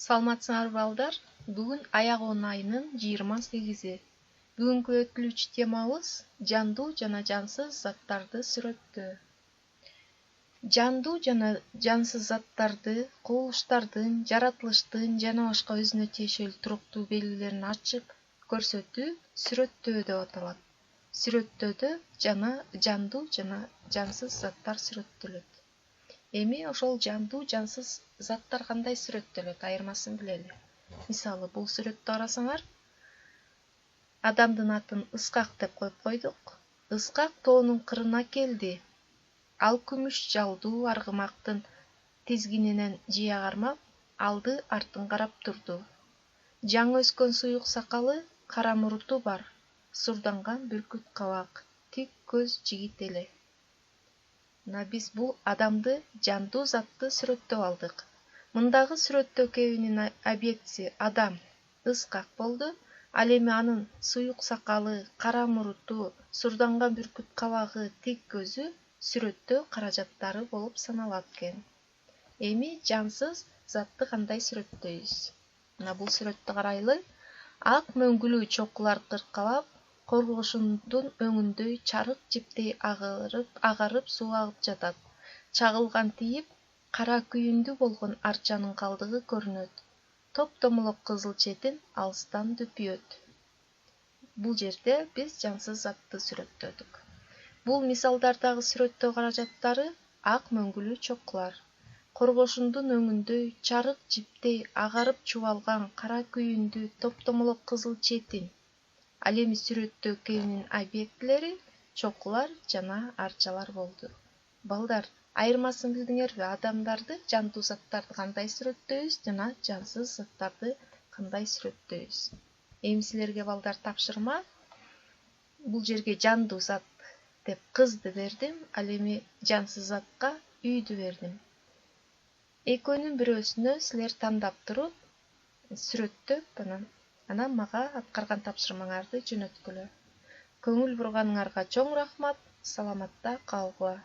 Саламатсыңарбы балдар? Бүгүн аягон айынын 28-и. Бүгүнкү өтүлүүчү темабыз жандуу жана жансыз заттарды сүрөттөө. Жандуу жана жансыз заттарды, кубулуштардын, жаратылыштын жана башка өзүнө тиешелүү туруктуу белгилерин ачып көрсөтүү сүрөттөө деп аталат. Сүрөттөөдө жандуу жана жансыз заттар сүрөттөлөт. Эми ошол жандуу жансыз заттар кандай сүрөттөлөт, айырмасын билели. Мисалы, бул сүрөттү карасаңар, адамдын атын Ыскак деп коюп койдук. Ыскак тоонун кырына келди. Ал күмүш жалдуу аргымактын тизгининен жыя кармап, алды артын карап турду. Жаңы өскөн суюк сакалы, кара муруту бар, сурданган бүркүт кабак, тик көз жигит эле. Биз бул адамды, жандуу затты сүрөттөп алдык. Мындагы сүрөттөө кебинин объектиси адам, Ыскак болду. Ал эми анын суюк сакалы, кара муруту, сурданган бүркүт кабагы, тик көзү сүрөттөө каражаттары болуп саналат экен. Эми жансыз затты кандай сүрөттөйбүз? Бул сүрөттү карайлы. Ак мөңгүлүү чокулар кыркалап, коргошундун өңүндөй чарык жиптей агарып суу агып жатат. Чагылган тийип, кара күйүндүү болгон арчанын калдыгы көрүнөт. Топ-томолок кызыл четин алыстан дүпүйөт. Бул жерде биз жансыз затты сүрөттөдүк. Бул мисалдардагы сүрөттөө каражаттары ак мөңгүлүү чокулар, коргошундун өңүндөй чарык жиптей агарып чубалган кара күйүндүү топ-томолок кызыл четин. Ал эми сүрөттөө кебинин объектилери чокулар жана арчалар болду. Балдар, айырмасын билдиңерби? Адамдарды, жандуу заттарды кандай сүрөттөйбүз жана жансыз заттарды кандай сүрөттөйбүз? Эми силерге балдар тапшырма. Бул жерге жандуу зат деп кызды бердим, ал эми жансыз затка үйдү бердим. Экөөнүн бирөөсүнө силер тандап туруп, сүрөттөп, анан мага аткарган тапшырмаңарды жөнөткүлө. Көңүл бурганыңарга чоң рахмат. Саламатта калгыла.